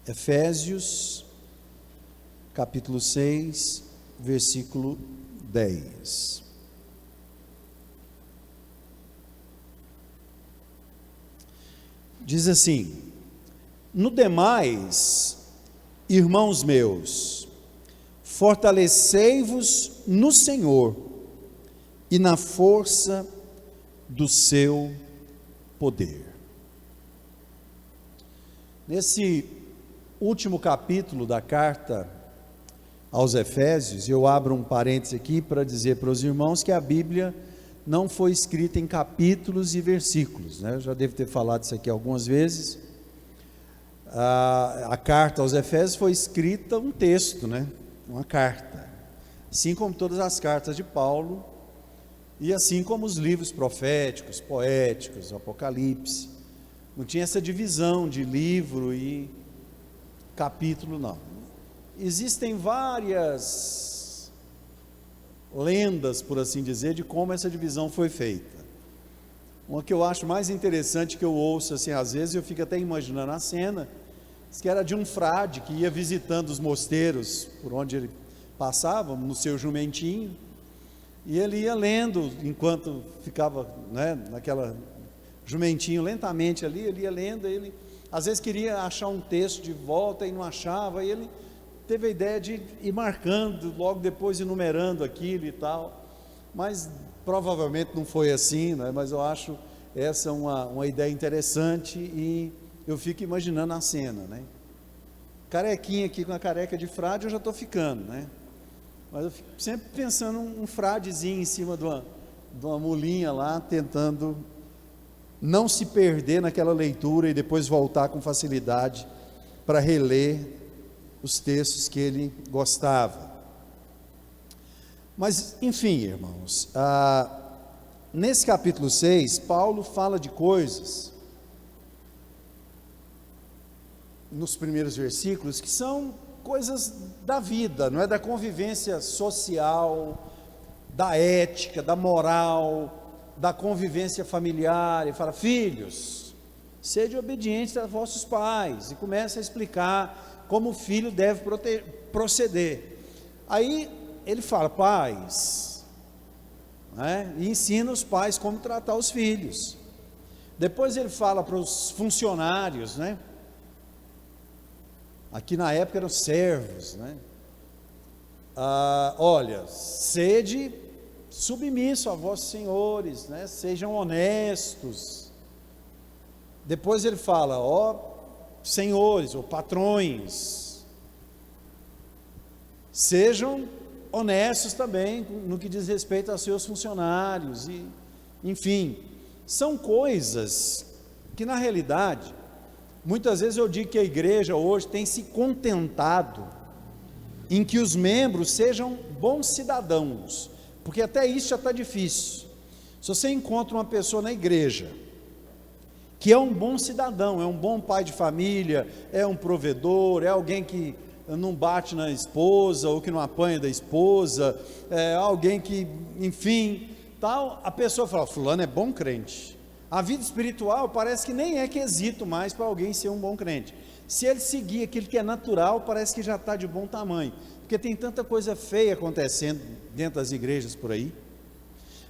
Efésios, capítulo 6, versículo 10. Diz assim: no demais, irmãos meus, fortalecei-vos no Senhor e na força do seu poder. Nesse último capítulo da carta aos Efésios, eu abro um parêntese aqui para dizer para os irmãos que a Bíblia não foi escrita em capítulos e versículos, né? Eu já devo ter falado isso aqui algumas vezes. A carta aos Efésios foi escrita um texto, né? Uma carta, assim como todas as cartas de Paulo, e assim como os livros proféticos, poéticos, o Apocalipse. Não tinha essa divisão de livro e capítulo, não. Existem várias lendas, por assim dizer, de como essa divisão foi feita. Uma que eu acho mais interessante, que eu ouço assim, às vezes eu fico até imaginando a cena, que era de um frade que ia visitando os mosteiros por onde ele passava, no seu jumentinho, e ele ia lendo, enquanto ficava, né, naquela jumentinho lentamente ali, ele ia lendo, ele às vezes queria achar um texto de volta e não achava, e ele teve a ideia de ir marcando, logo depois enumerando aquilo e tal, mas provavelmente não foi assim, né? Mas eu acho essa uma ideia interessante, e eu fico imaginando a cena, né? Carequinha aqui com a careca de frade eu já estou ficando, né? Mas eu fico sempre pensando um fradezinho em cima de uma mulinha lá, tentando não se perder naquela leitura e depois voltar com facilidade para reler os textos que ele gostava. Mas, enfim, irmãos, nesse capítulo 6, Paulo fala de coisas, nos primeiros versículos, que são coisas da vida, não é? Da convivência social, da ética, da moral, da convivência familiar. E fala: filhos, sede obedientes a vossos pais, e começa a explicar como o filho deve proceder. Aí ele fala: pais, né? E ensina os pais como tratar os filhos. Depois ele fala para os funcionários, né? Aqui na época eram servos, né? Olha, sede submisso a vossos senhores, né? Sejam honestos. Depois ele fala: ó senhores ou patrões, sejam honestos também no que diz respeito aos seus funcionários. E, enfim, são coisas que na realidade, muitas vezes eu digo que a igreja hoje tem se contentado em que os membros sejam bons cidadãos, porque até isso já está difícil. Se você encontra uma pessoa na igreja que é um bom cidadão, é um bom pai de família, é um provedor, é alguém que não bate na esposa, ou que não apanha da esposa, é alguém que, enfim, tal, a pessoa fala: fulano é bom crente. A vida espiritual parece que nem é quesito mais para alguém ser um bom crente. Se ele seguir aquilo que é natural, parece que já está de bom tamanho, porque tem tanta coisa feia acontecendo dentro das igrejas por aí.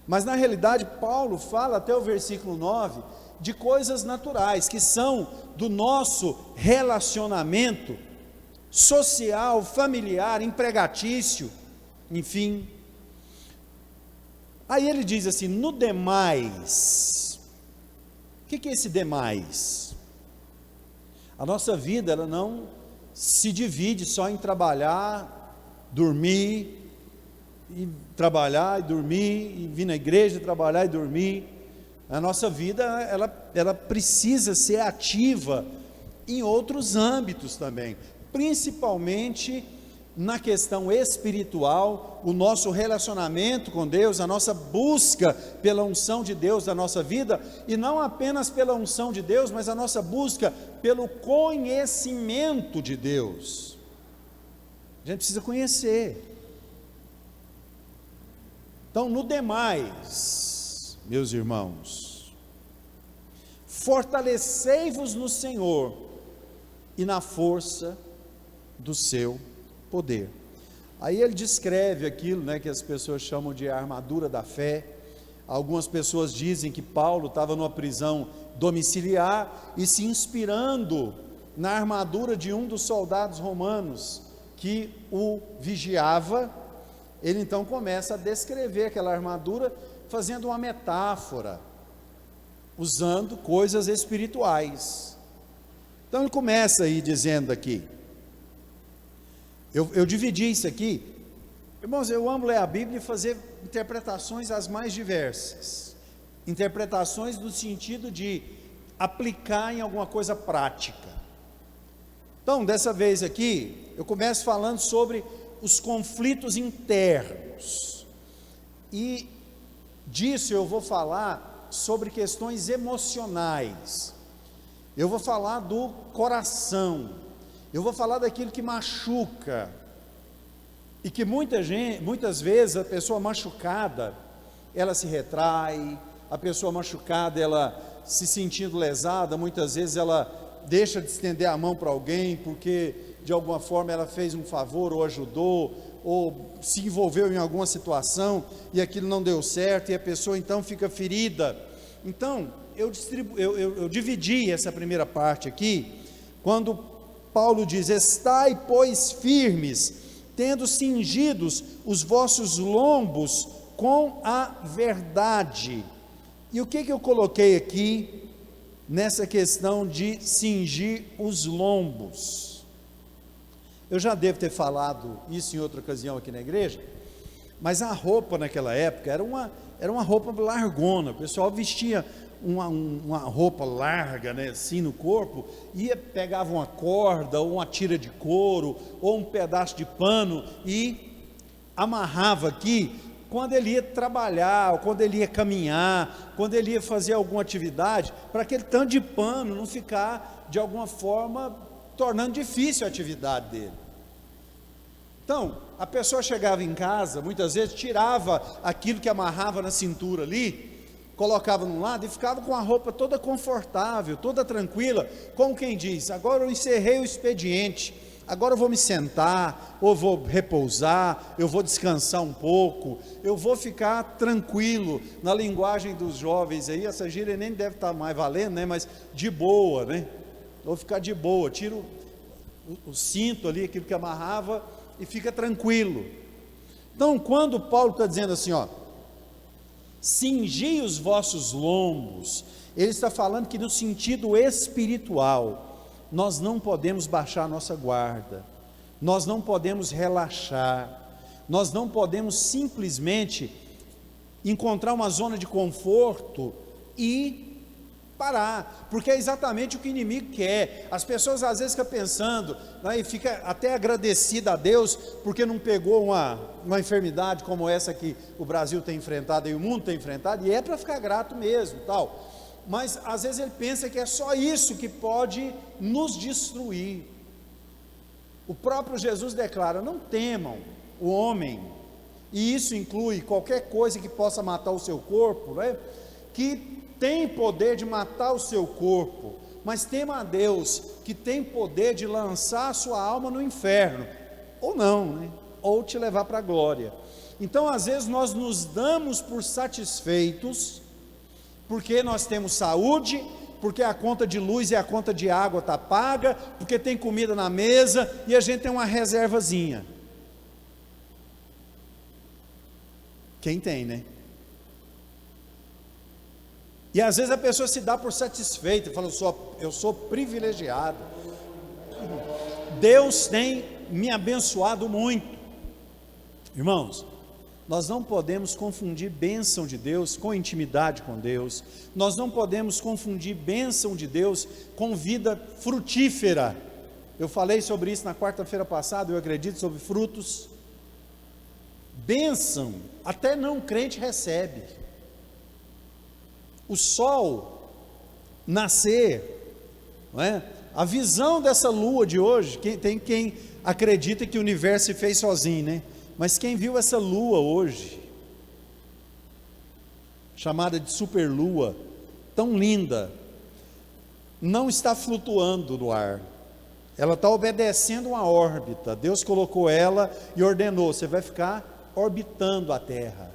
Mas na realidade Paulo fala até o versículo 9 de coisas naturais, que são do nosso relacionamento social, familiar, empregatício, enfim. Aí ele diz assim: no demais. O que é esse demais? A nossa vida, ela não se divide só em trabalhar, dormir, e trabalhar e dormir, e vir na igreja, trabalhar e dormir. A nossa vida, ela precisa ser ativa em outros âmbitos também, principalmente na questão espiritual, o nosso relacionamento com Deus, a nossa busca pela unção de Deus na nossa vida, e não apenas pela unção de Deus, mas a nossa busca pelo conhecimento de Deus. A gente precisa conhecer. Então, no demais, meus irmãos, fortalecei-vos no Senhor e na força do seu poder. Aí ele descreve aquilo, né, que as pessoas chamam de armadura da fé. Algumas pessoas dizem que Paulo estava numa prisão domiciliar e se inspirando na armadura de um dos soldados romanos que o vigiava. Ele então começa a descrever aquela armadura, fazendo uma metáfora, usando coisas espirituais. Então ele começa aí dizendo aqui, eu dividi isso aqui, irmãos, eu amo ler a Bíblia e fazer interpretações as mais diversas, interpretações no sentido de aplicar em alguma coisa prática. Então, dessa vez aqui, eu começo falando sobre os conflitos internos, e disso eu vou falar sobre questões emocionais, eu vou falar do coração, eu vou falar daquilo que machuca, e que muitas vezes a pessoa machucada, ela se retrai, a pessoa machucada, ela se sentindo lesada, muitas vezes ela deixa de estender a mão para alguém, porque de alguma forma ela fez um favor, ou ajudou, ou se envolveu em alguma situação, e aquilo não deu certo, e a pessoa então fica ferida. Então, eu dividi essa primeira parte aqui, quando Paulo diz, estai pois firmes, tendo cingidos os vossos lombos com a verdade. E o que eu coloquei aqui, nessa questão de cingir os lombos? Eu já devo ter falado isso em outra ocasião aqui na igreja, mas a roupa naquela época era uma roupa largona, o pessoal vestia uma roupa larga, né, assim no corpo, pegava uma corda, ou uma tira de couro, ou um pedaço de pano, e amarrava aqui, quando ele ia trabalhar, ou quando ele ia caminhar, quando ele ia fazer alguma atividade, para aquele tanto de pano não ficar, de alguma forma, tornando difícil a atividade dele. Então, a pessoa chegava em casa, muitas vezes tirava aquilo que amarrava na cintura ali, colocava num lado e ficava com a roupa toda confortável, toda tranquila, como quem diz, agora eu encerrei o expediente, agora eu vou me sentar, ou vou repousar, eu vou descansar um pouco, eu vou ficar tranquilo. Na linguagem dos jovens aí, essa gíria nem deve estar mais valendo, né? Mas de boa, né? Vou ficar de boa, tiro o cinto ali, aquilo que amarrava, e fica tranquilo. Então, quando Paulo está dizendo assim, ó, cingi os vossos lombos, ele está falando que no sentido espiritual, nós não podemos baixar a nossa guarda, nós não podemos relaxar, nós não podemos simplesmente encontrar uma zona de conforto e parar, porque é exatamente o que o inimigo quer. As pessoas às vezes ficam pensando, né, e fica até agradecida a Deus, porque não pegou uma enfermidade como essa que o Brasil tem enfrentado e o mundo tem enfrentado, e é para ficar grato mesmo, tal. Mas às vezes ele pensa que é só isso que pode nos destruir. O próprio Jesus declara, não temam o homem, e isso inclui qualquer coisa que possa matar o seu corpo, né? Que tem poder de matar o seu corpo, mas tema a Deus, que tem poder de lançar a sua alma no inferno, ou não, né? Ou te levar para a glória. Então às vezes nós nos damos por satisfeitos, porque nós temos saúde, porque a conta de luz e a conta de água está paga, porque tem comida na mesa, e a gente tem uma reservazinha. Quem tem, né? E às vezes a pessoa se dá por satisfeita, fala, eu sou privilegiado, Deus tem me abençoado muito. Irmãos, nós não podemos confundir bênção de Deus com intimidade com Deus, nós não podemos confundir bênção de Deus com vida frutífera. Eu falei sobre isso na quarta-feira passada, eu acredito, sobre frutos. Bênção, até não crente recebe. O sol nascer, não é? A visão dessa lua de hoje, tem quem acredita que o universo se fez sozinho, né? Mas quem viu essa lua hoje, chamada de superlua, tão linda, não está flutuando no ar, Ela está obedecendo uma órbita. Deus colocou ela e ordenou: você vai ficar orbitando a Terra.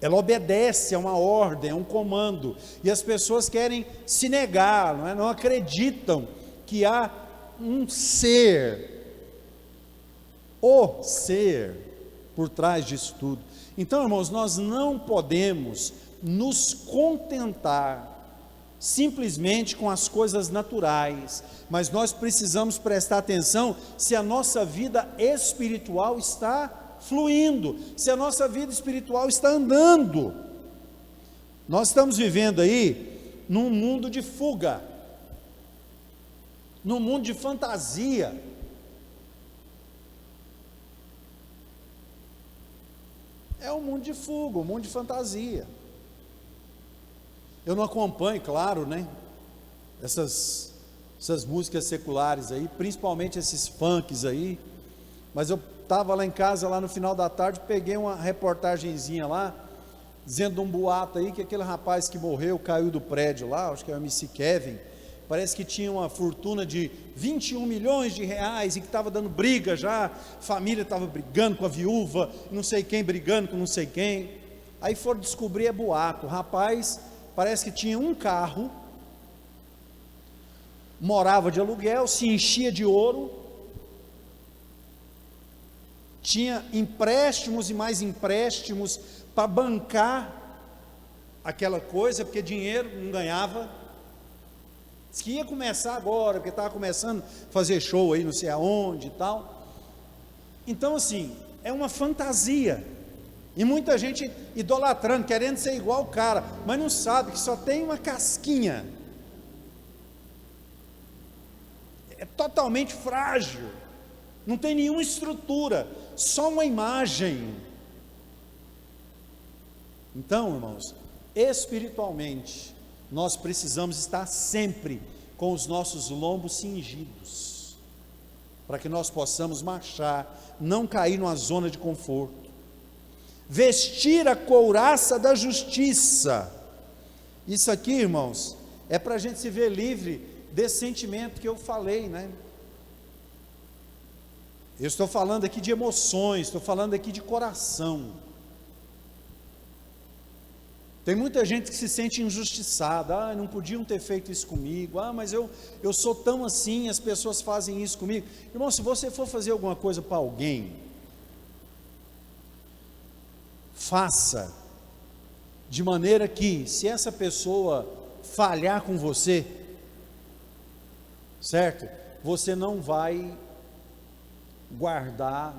Ela obedece a uma ordem, a um comando. E as pessoas querem se negar, não acreditam que há um ser, o ser, por trás disso tudo. Então, irmãos, nós não podemos nos contentar simplesmente com as coisas naturais, mas nós precisamos prestar atenção se a nossa vida espiritual está fluindo, se a nossa vida espiritual está andando. Nós estamos vivendo aí num mundo de fuga, num mundo de fantasia. É um mundo de fuga, um mundo de fantasia. Eu não acompanho, claro, essas músicas seculares aí, principalmente esses funks aí, mas eu estava lá em casa, lá no final da tarde, peguei uma reportagenzinha lá, dizendo de um boato aí, que aquele rapaz que morreu, caiu do prédio lá, acho que é o MC Kevin, parece que tinha uma fortuna de 21 milhões de reais, e que estava dando briga já, família estava brigando com a viúva, não sei quem brigando com não sei quem. Aí foram descobrir, é boato. O rapaz parece que tinha um carro, morava de aluguel, se enchia de ouro, tinha empréstimos e mais empréstimos para bancar aquela coisa, porque dinheiro não ganhava. Diz que ia começar agora, porque estava começando a fazer show aí não sei aonde e tal. Então assim, é uma fantasia, e muita gente idolatrando, querendo ser igual o cara, mas não sabe que só tem uma casquinha, é totalmente frágil, não tem nenhuma estrutura, só uma imagem. Então, irmãos, espiritualmente, nós precisamos estar sempre com os nossos lombos cingidos, para que nós possamos marchar, não cair numa zona de conforto. Vestir a couraça da justiça. Isso aqui, irmãos, é para a gente se ver livre desse sentimento que eu falei, Eu estou falando aqui de emoções, estou falando aqui de coração. Tem muita gente que se sente injustiçada, não podiam ter feito isso comigo, mas eu sou tão assim, as pessoas fazem isso comigo. Irmão, se você for fazer alguma coisa para alguém, faça de maneira que, se essa pessoa falhar com você, certo? Você não vai guardar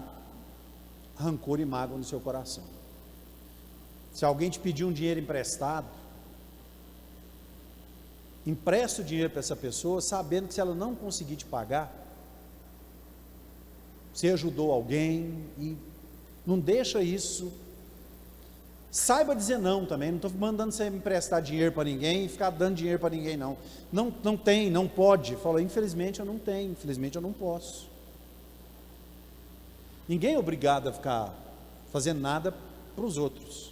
rancor e mágoa no seu coração. Se alguém te pedir um dinheiro emprestado, empresta o dinheiro para essa pessoa, sabendo que se ela não conseguir te pagar, você ajudou alguém, e não deixa isso. Saiba dizer não também, não estou mandando você emprestar dinheiro para ninguém e ficar dando dinheiro para ninguém, não. Não tem, não pode. Fala, infelizmente eu não tenho, infelizmente eu não posso. Ninguém é obrigado a ficar fazendo nada para os outros.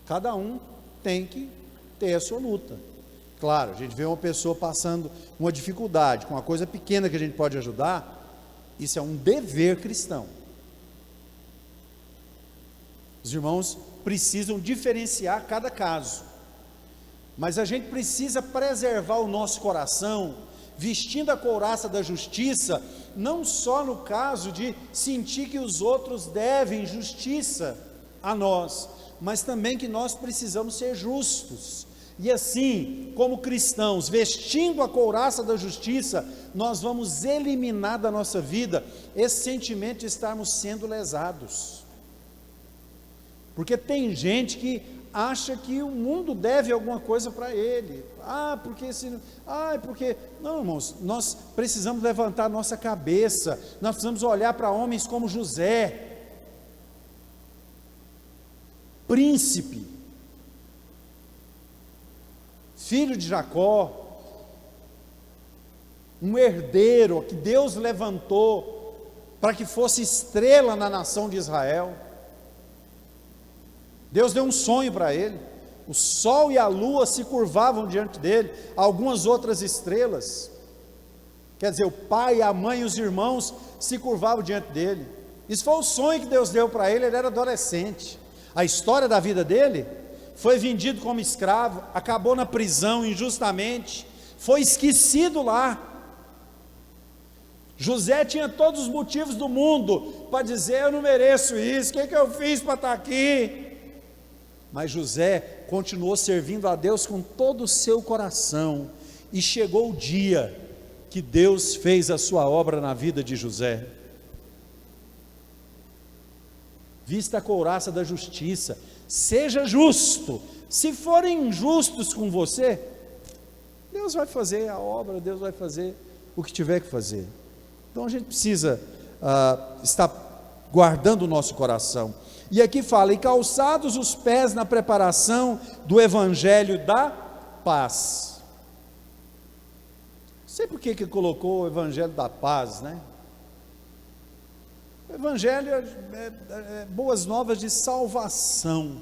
Cada um tem que ter a sua luta. Claro, a gente vê uma pessoa passando uma dificuldade, com uma coisa pequena que a gente pode ajudar, isso é um dever cristão. Os irmãos precisam diferenciar cada caso, mas a gente precisa preservar o nosso coração, vestindo a couraça da justiça, não só no caso de sentir que os outros devem justiça a nós, mas também que nós precisamos ser justos. E assim, como cristãos, vestindo a couraça da justiça, nós vamos eliminar da nossa vida esse sentimento de estarmos sendo lesados. Porque tem gente que acha que o mundo deve alguma coisa para ele. Porque... Não, irmãos, nós precisamos levantar nossa cabeça, nós precisamos olhar para homens como José, príncipe, filho de Jacó, um herdeiro que Deus levantou para que fosse estrela na nação de Israel. Deus deu um sonho para ele, o sol e a lua se curvavam diante dele, algumas outras estrelas, quer dizer, o pai, a mãe e os irmãos se curvavam diante dele. Isso foi o sonho que Deus deu para ele, ele era adolescente. A história da vida dele: foi vendido como escravo, acabou na prisão injustamente, foi esquecido lá. José tinha todos os motivos do mundo para dizer: eu não mereço isso, o que eu fiz para estar aqui? Mas José continuou servindo a Deus com todo o seu coração, e chegou o dia que Deus fez a sua obra na vida de José. Vista a couraça da justiça, seja justo. Se forem injustos com você, Deus vai fazer a obra, Deus vai fazer o que tiver que fazer. Então a gente precisa estar guardando o nosso coração. E aqui fala: e calçados os pés na preparação do evangelho da paz. Não sei por que colocou o evangelho da paz, né? O evangelho é boas novas de salvação.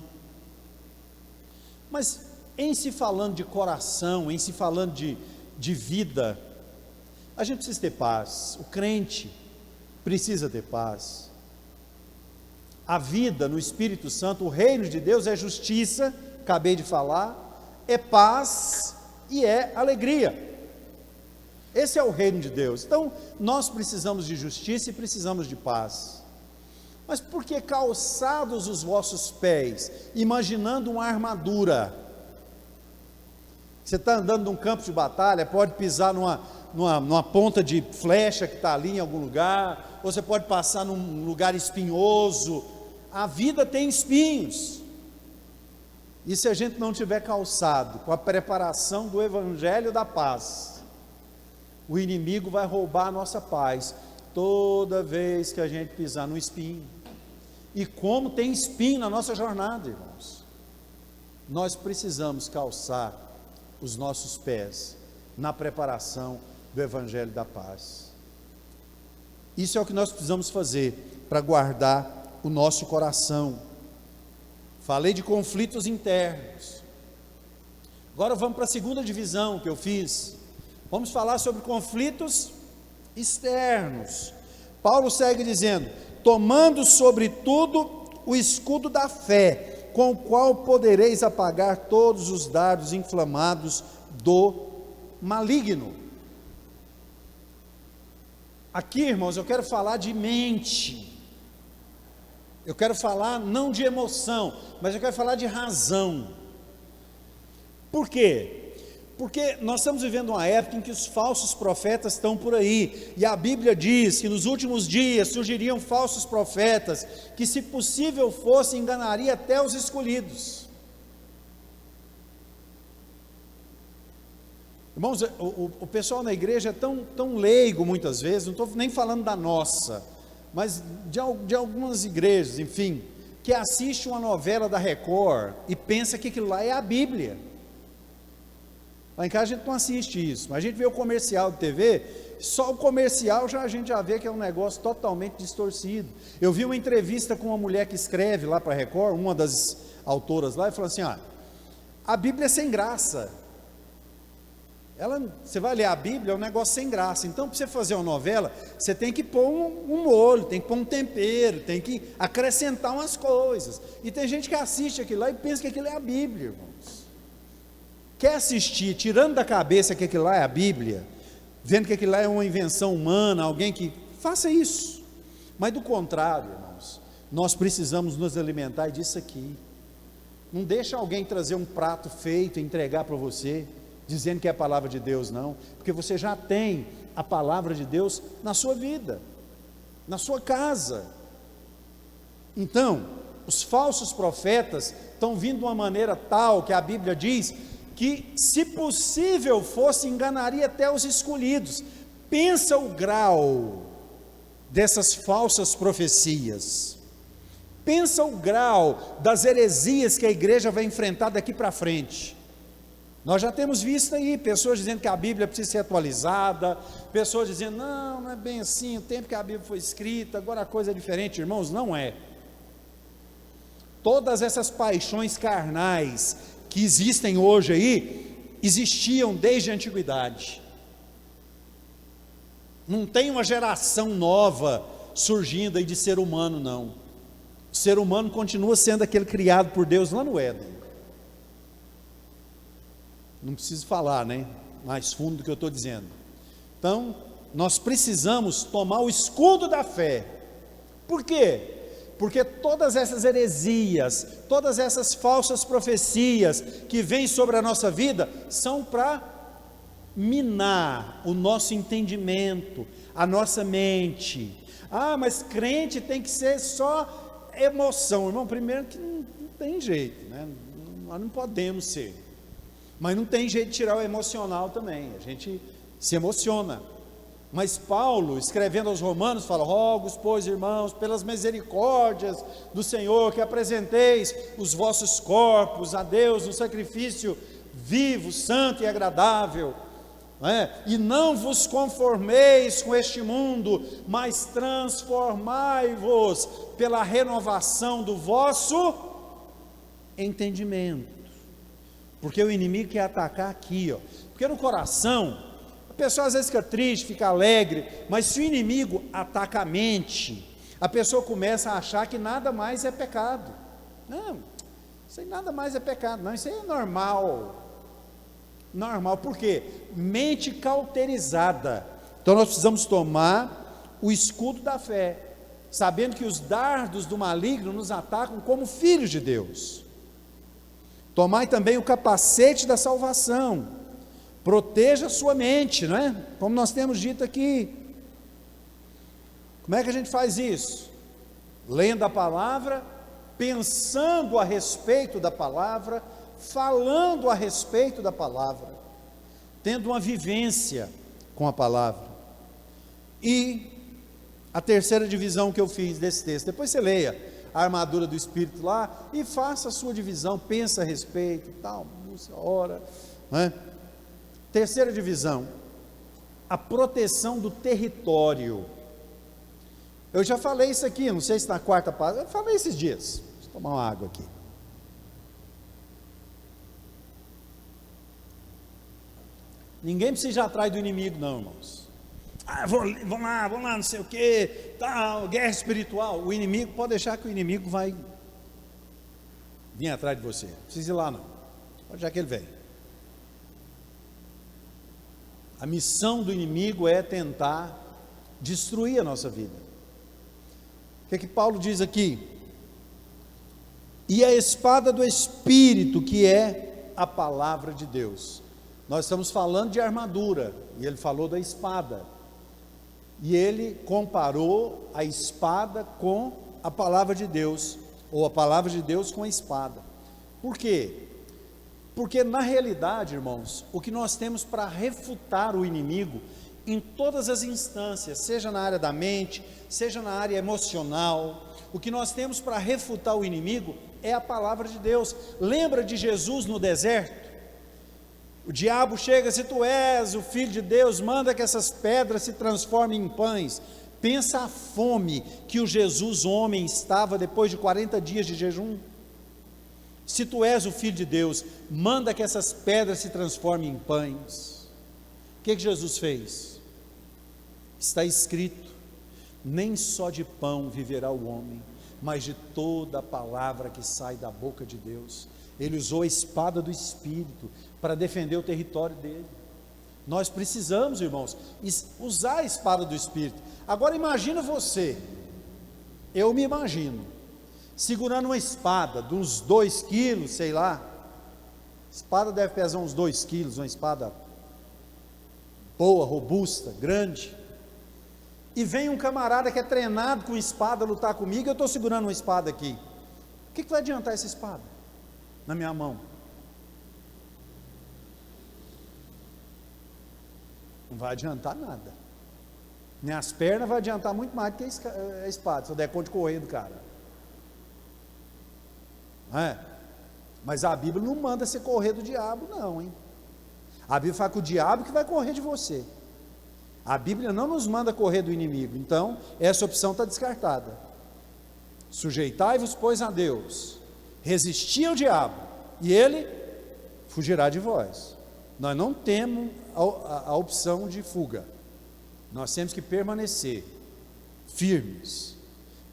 Mas em se falando de coração, em se falando de vida, a gente precisa ter paz. O crente precisa ter paz. A vida no Espírito Santo, o reino de Deus é justiça, acabei de falar, é paz e é alegria. Esse é o reino de Deus. Então nós precisamos de justiça e precisamos de paz. Mas por que calçados os vossos pés, imaginando uma armadura? Você está andando num campo de batalha, pode pisar numa ponta de flecha que está ali em algum lugar, ou você pode passar num lugar espinhoso. A vida tem espinhos, e se a gente não tiver calçado com a preparação do evangelho da paz, o inimigo vai roubar a nossa paz, toda vez que a gente pisar no espinho. E como tem espinho na nossa jornada, irmãos, nós precisamos calçar os nossos pés na preparação do evangelho da paz. Isso é o que nós precisamos fazer para guardar o nosso coração. Falei de conflitos internos. Agora vamos para a segunda divisão que eu fiz. Vamos falar sobre conflitos externos. Paulo segue dizendo: tomando sobretudo o escudo da fé, com o qual podereis apagar todos os dardos inflamados do maligno. Aqui, irmãos, eu quero falar de mente. Eu quero falar não de emoção, mas eu quero falar de razão. Por quê? Porque nós estamos vivendo uma época em que os falsos profetas estão por aí, e a Bíblia diz que nos últimos dias surgiriam falsos profetas, que se possível fosse, enganaria até os escolhidos. Irmãos, o pessoal na igreja é tão leigo muitas vezes, não estou nem falando da nossa, mas de algumas igrejas, enfim, que assiste uma novela da Record e pensa que aquilo lá é a Bíblia. Lá em casa a gente não assiste isso, mas a gente vê o comercial de TV, só o comercial a gente já vê que é um negócio totalmente distorcido. Eu vi uma entrevista com uma mulher que escreve lá para a Record, uma das autoras lá, e falou assim: a Bíblia é sem graça. Você vai ler a Bíblia, é um negócio sem graça. Então, para você fazer uma novela, você tem que pôr um molho, tem que pôr um tempero, tem que acrescentar umas coisas. E tem gente que assiste aquilo lá e pensa que aquilo é a Bíblia, irmãos. Quer assistir, tirando da cabeça que aquilo lá é a Bíblia, vendo que aquilo lá é uma invenção humana, alguém que faça isso. Mas do contrário, irmãos, nós precisamos nos alimentar disso aqui. Não deixa alguém trazer um prato feito e entregar para você, dizendo que é a palavra de Deus, não, porque você já tem a palavra de Deus na sua vida, na sua casa. Então, os falsos profetas estão vindo de uma maneira tal que a Bíblia diz que, se possível fosse, enganaria até os escolhidos. Pensa o grau dessas falsas profecias, pensa o grau das heresias que a igreja vai enfrentar daqui para frente. Nós já temos visto aí pessoas dizendo que a Bíblia precisa ser atualizada, pessoas dizendo: não é bem assim, o tempo que a Bíblia foi escrita, agora a coisa é diferente. Irmãos, não é. Todas essas paixões carnais que existem hoje aí, existiam desde a antiguidade. Não tem uma geração nova surgindo aí de ser humano, não. O ser humano continua sendo aquele criado por Deus lá no Éden. Não preciso falar, né? Mais fundo do que eu estou dizendo. Então, nós precisamos tomar o escudo da fé. Por quê? Porque todas essas heresias, todas essas falsas profecias que vêm sobre a nossa vida, são para minar o nosso entendimento, a nossa mente. Ah, mas crente tem que ser só emoção. Irmão, primeiro que não tem jeito, né? Nós não podemos ser. Mas não tem jeito de tirar o emocional também. A gente se emociona. Mas Paulo, escrevendo aos Romanos, fala: rogo-vos, pois, irmãos, pelas misericórdias do Senhor, que apresenteis os vossos corpos a Deus no sacrifício vivo, santo e agradável, e não vos conformeis com este mundo, mas transformai-vos pela renovação do vosso entendimento. Porque o inimigo quer atacar aqui, porque no coração, a pessoa às vezes fica triste, fica alegre, mas se o inimigo ataca a mente, a pessoa começa a achar que nada mais é pecado. Não, isso aí nada mais é pecado, não, isso aí é normal. Normal, por quê? Mente cauterizada. Então nós precisamos tomar o escudo da fé, sabendo que os dardos do maligno nos atacam como filhos de Deus. Tomai também o capacete da salvação, proteja a sua mente, não é? Como nós temos dito aqui. Como é que a gente faz isso? Lendo a palavra, pensando a respeito da palavra, falando a respeito da palavra, tendo uma vivência com a palavra. E a terceira divisão que eu fiz desse texto, depois você leia a armadura do Espírito lá e faça a sua divisão, pensa a respeito, tal, ora, né? Terceira divisão, a proteção do território. Eu já falei isso aqui, não sei se na quarta página, eu falei esses dias. Deixa eu tomar uma água aqui. Ninguém precisa ir atrás do inimigo, não, irmãos. Ah, vamos lá, não sei o que, tal, guerra espiritual. O inimigo, pode deixar que o inimigo vai vir atrás de você. Não precisa ir lá, não. Pode deixar que ele vem. A missão do inimigo é tentar destruir a nossa vida. O que é que Paulo diz aqui? E a espada do Espírito, que é a palavra de Deus. Nós estamos falando de armadura, e ele falou da espada, e ele comparou a espada com a palavra de Deus, ou a palavra de Deus com a espada. Por quê? Porque na realidade, irmãos, o que nós temos para refutar o inimigo, em todas as instâncias, seja na área da mente, seja na área emocional, o que nós temos para refutar o inimigo é a palavra de Deus. Lembra de Jesus no deserto? O diabo chega: se tu és o filho de Deus, manda que essas pedras se transformem em pães. Pensa a fome que o Jesus homem estava depois de 40 dias de jejum. Se tu és o filho de Deus, manda que essas pedras se transformem em pães. O que Jesus fez? Está escrito: nem só de pão viverá o homem, mas de toda a palavra que sai da boca de Deus. Ele usou a espada do Espírito para defender o território dele. Nós precisamos, irmãos, usar a espada do Espírito. Agora imagina você, eu me imagino, segurando uma espada de uns 2 quilos, sei lá. A espada deve pesar uns 2 quilos, uma espada boa, robusta, grande. E vem um camarada que é treinado com espada lutar comigo, eu estou segurando uma espada aqui. O que vai adiantar essa espada na minha mão? Não vai adiantar nada. Minhas pernas vai adiantar muito mais do que a espada, se eu der conta de correr do cara. Mas a Bíblia não manda você correr do diabo, não, hein? A Bíblia fala que o diabo que vai correr de você. A Bíblia não nos manda correr do inimigo. Então, essa opção está descartada. Sujeitai-vos, pois, a Deus, resisti ao diabo, e ele fugirá de vós. Nós não temos a opção de fuga. Nós temos que permanecer firmes.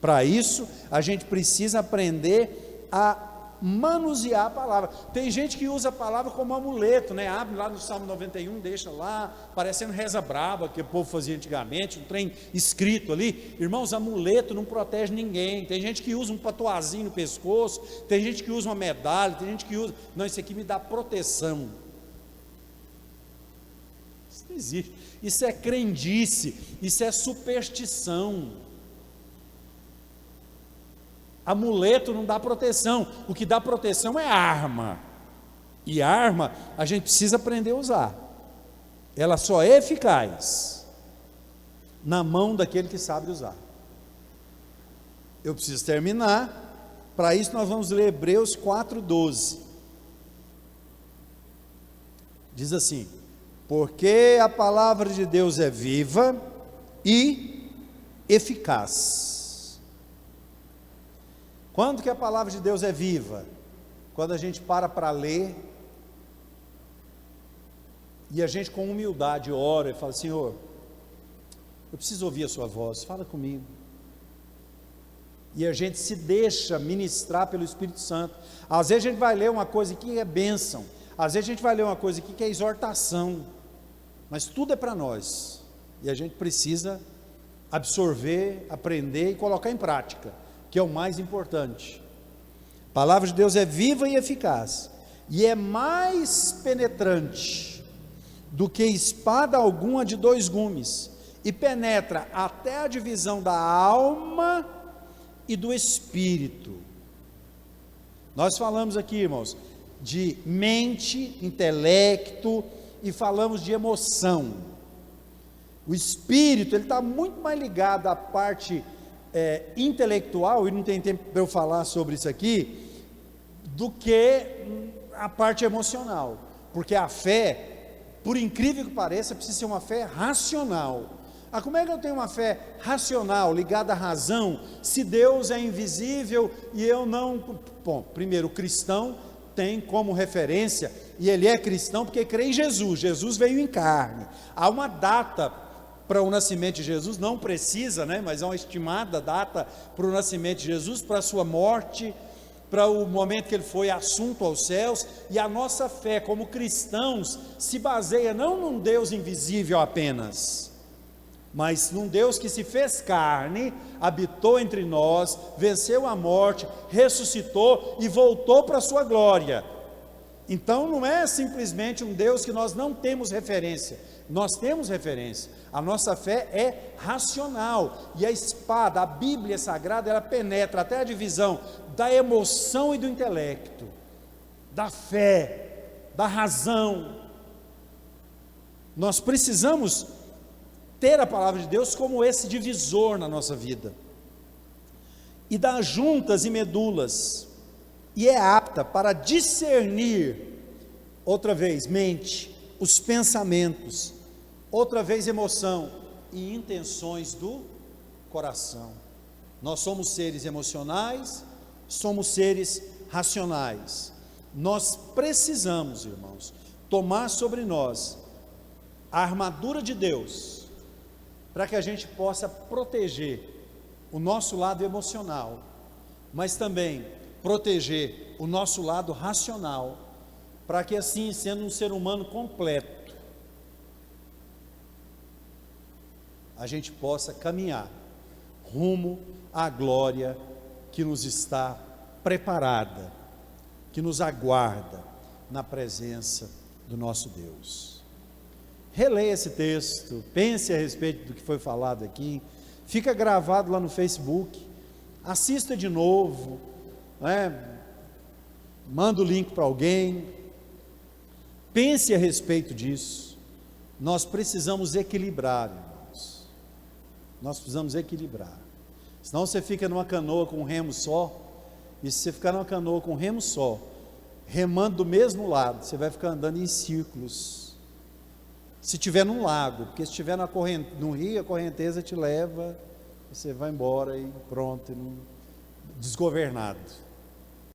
Para isso, a gente precisa aprender a manusear a palavra. Tem gente que usa a palavra como amuleto, né? Abre lá no Salmo 91, deixa lá, parecendo reza brava, que o povo fazia antigamente, um trem escrito ali. Irmãos, amuleto não protege ninguém. Tem gente que usa um patuazinho no pescoço, tem gente que usa uma medalha, tem gente que usa... Não, isso aqui me dá proteção. Isso não existe. Isso é crendice, isso é superstição. Amuleto não dá proteção, o que dá proteção é arma, e arma a gente precisa aprender a usar, ela só é eficaz na mão daquele que sabe usar. Eu preciso terminar, para isso nós vamos ler Hebreus 4:12, diz assim: porque a palavra de Deus é viva e eficaz. Quando que a palavra de Deus é viva? Quando a gente para ler, e a gente com humildade ora e fala: Senhor, eu preciso ouvir a sua voz, fala comigo. E a gente se deixa ministrar pelo Espírito Santo. Às vezes a gente vai ler uma coisa aqui que é bênção, às vezes a gente vai ler uma coisa aqui que é exortação, mas tudo é para nós, e a gente precisa absorver, aprender e colocar em prática, que é o mais importante. A palavra de Deus é viva e eficaz, e é mais penetrante do que espada alguma de 2 gumes, e penetra até a divisão da alma e do espírito. Nós falamos aqui, irmãos, de mente, intelecto, e falamos de emoção. O espírito, ele está muito mais ligado à parte intelectual, e não tem tempo para eu falar sobre isso aqui, do que a parte emocional, porque a fé, por incrível que pareça, precisa ser uma fé racional. Como é que eu tenho uma fé racional, ligada à razão, se Deus é invisível e eu não... Bom, primeiro, o cristão tem como referência, e ele é cristão porque crê em Jesus, Jesus veio em carne. Há uma data para o nascimento de Jesus, não precisa, né, mas é uma estimada data para o nascimento de Jesus, para a sua morte, para o momento que ele foi assunto aos céus, e a nossa fé como cristãos se baseia não num Deus invisível apenas, mas num Deus que se fez carne, habitou entre nós, venceu a morte, ressuscitou e voltou para a sua glória. Então não é simplesmente um Deus que nós não temos referência, nós temos referência. A nossa fé é racional, e a espada, a Bíblia Sagrada, ela penetra até a divisão da emoção e do intelecto, da fé, da razão. Nós precisamos ter a palavra de Deus como esse divisor na nossa vida, e das juntas e medulas, e é apta para discernir, outra vez, mente, os pensamentos, outra vez, emoção e intenções do coração. Nós somos seres emocionais, somos seres racionais. Nós precisamos, irmãos, tomar sobre nós a armadura de Deus, para que a gente possa proteger o nosso lado emocional, mas também proteger o nosso lado racional, para que assim, sendo um ser humano completo, a gente possa caminhar rumo à glória que nos está preparada, que nos aguarda na presença do nosso Deus. Releia esse texto, pense a respeito do que foi falado aqui, fica gravado lá no Facebook, assista de novo, manda o link para alguém, pense a respeito disso. Nós precisamos equilibrar, irmãos, nós precisamos equilibrar, senão você fica numa canoa com um remo só, e se você ficar numa canoa com um remo só, remando do mesmo lado, você vai ficar andando em círculos, se tiver num lago, porque se tiver no rio, a correnteza te leva, você vai embora e pronto, desgovernado.